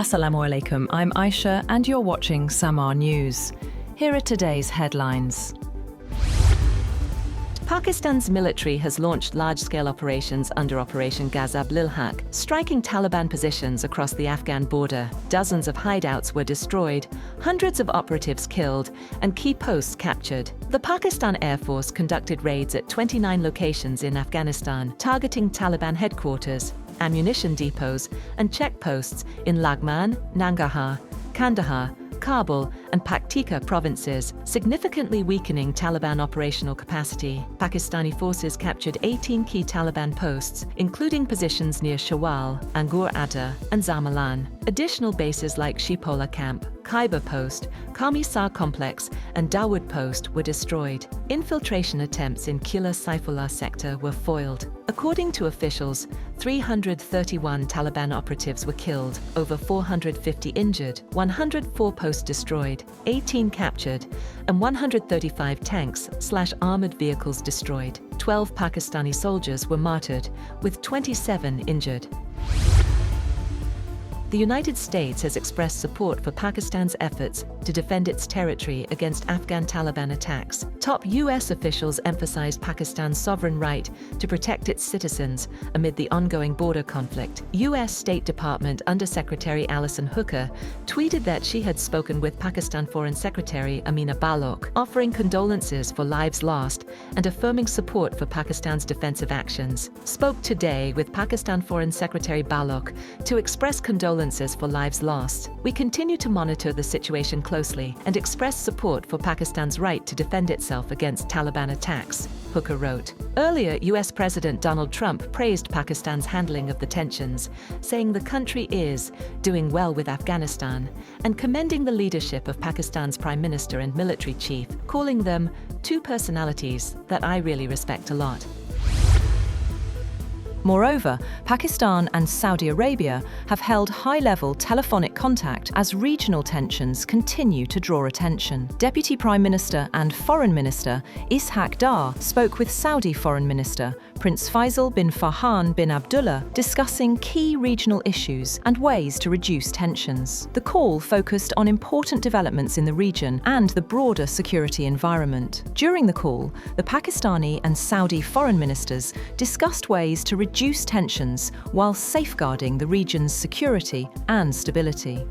Assalamu alaikum, I'm Aisha and you're watching Samaa News. Here are today's headlines. Pakistan's military has launched large-scale operations under Operation Ghazab lil-Haq, striking Taliban positions across the Afghan border. Dozens of hideouts were destroyed, hundreds of operatives killed, and key posts captured. The Pakistan Air Force conducted raids at 29 locations in Afghanistan, targeting Taliban headquarters, ammunition depots, and checkposts in Laghman, Nangarhar, Kandahar, Kabul, and Paktika provinces, significantly weakening Taliban operational capacity. Pakistani forces captured 18 key Taliban posts, including positions near Shawal, Angur Adda, and Zamalan. Additional bases like Shipola Camp, Khyber Post, Kamisar Complex, and Dawood Post were destroyed. Infiltration attempts in Qilla Saifullah sector were foiled. According to officials, 331 Taliban operatives were killed, over 450 injured, 104 posts destroyed, 18 captured, and 135 tanks/armored vehicles destroyed. 12 Pakistani soldiers were martyred, with 27 injured. The United States has expressed support for Pakistan's efforts to defend its territory against Afghan Taliban attacks. Top U.S. officials emphasized Pakistan's sovereign right to protect its citizens amid the ongoing border conflict. U.S. State Department Undersecretary Alison tweeted that she had spoken with Pakistan Foreign Secretary Amina Balloch, offering condolences for lives lost and affirming support for Pakistan's defensive actions. Spoke today with Pakistan Foreign Secretary Balloch to express condolences for lives lost. We continue to monitor the situation closely and express support for Pakistan's right to defend itself against Taliban attacks, Hooker wrote. Earlier, US President Donald Trump praised Pakistan's handling of the tensions, saying the country is doing well with Afghanistan and commending the leadership of Pakistan's Prime Minister and military chief, calling them two personalities that I really respect a lot. Moreover, Pakistan and Saudi Arabia have held high-level telephonic contact as regional tensions continue to draw attention. Deputy Prime Minister and Foreign Minister Ishaq Dar spoke with Saudi Foreign Minister Prince Faisal bin Farhan bin Abdullah, discussing key regional issues and ways to reduce tensions. The call focused on important developments in the region and the broader security environment. During the call, the Pakistani and Saudi foreign ministers discussed ways to reduce tensions while safeguarding the region's security and stability.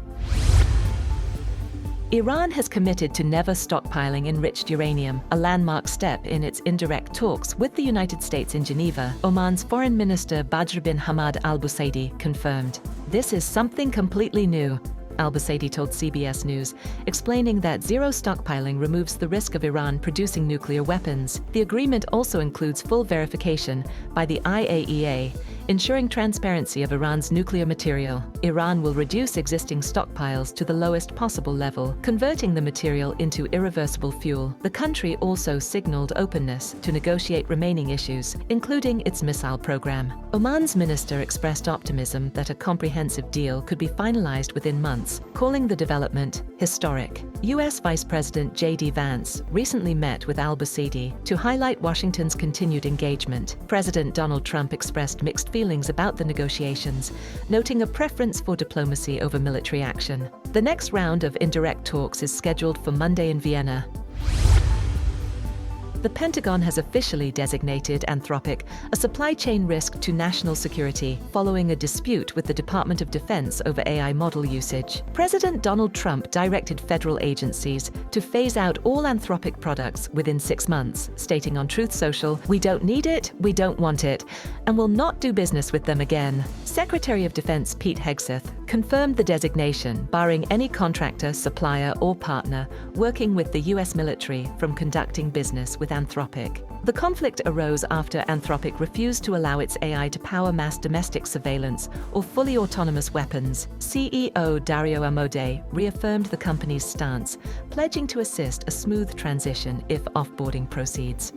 Iran has committed to never stockpiling enriched uranium, a landmark step in its indirect talks with the United States in Geneva, Oman's Foreign Minister Badr bin Hamad al-Busaidi confirmed. This is something completely new, al-Busaidi told CBS News, explaining that zero stockpiling removes the risk of Iran producing nuclear weapons. The agreement also includes full verification by the IAEA, ensuring transparency of Iran's nuclear material. Iran will reduce existing stockpiles to the lowest possible level, converting the material into irreversible fuel. The country also signaled openness to negotiate remaining issues, including its missile program. Oman's minister expressed optimism that a comprehensive deal could be finalized within months, calling the development historic. U.S. Vice President J.D. Vance recently met with al-Busaidi to highlight Washington's continued engagement. President Donald Trump expressed mixed feelings about the negotiations, noting a preference for diplomacy over military action. The next round of indirect talks is scheduled for Monday in Vienna. The Pentagon has officially designated Anthropic a supply chain risk to national security following a dispute with the Department of Defense over AI model usage. President Donald Trump directed federal agencies to phase out all Anthropic products within 6 months, stating on Truth Social, "We don't need it, we don't want it, and will not do business with them again." Secretary of Defense Pete Hegseth confirmed the designation, barring any contractor, supplier, or partner working with the U.S. military from conducting business with Anthropic. The conflict arose after Anthropic refused to allow its AI to power mass domestic surveillance or fully autonomous weapons. CEO Dario Amodei reaffirmed the company's stance, pledging to assist a smooth transition if offboarding proceeds.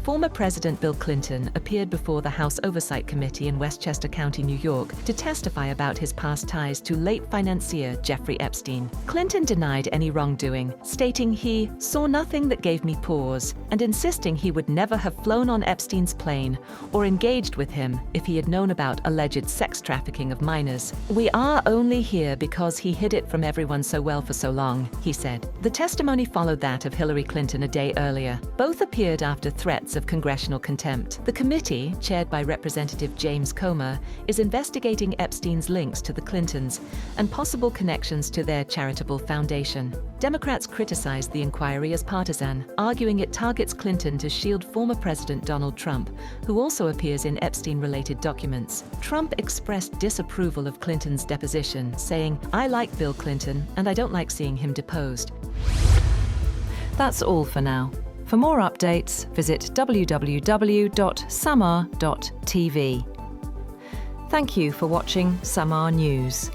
former President Bill Clinton appeared before the House Oversight Committee in Westchester County, New York, to testify about his past ties to late financier Jeffrey Epstein. Clinton denied any wrongdoing, stating he saw nothing that gave me pause, and insisting he would never have flown on Epstein's plane or engaged with him if he had known about alleged sex trafficking of minors. "We are only here because he hid it from everyone so well for so long," he said. The testimony followed that of Hillary Clinton a day earlier. Both appeared after threats of congressional contempt. The committee, chaired by Representative James Comer, is investigating Epstein's links to the Clintons and possible connections to their charitable foundation. Democrats criticized the inquiry as partisan, arguing it targets Clinton to shield former President Donald Trump, who also appears in Epstein-related documents. Trump expressed disapproval of Clinton's deposition, saying, "I like Bill Clinton, and I don't like seeing him deposed." That's all for now. For more updates, visit www.samaa.tv. Thank you for watching Samaa News.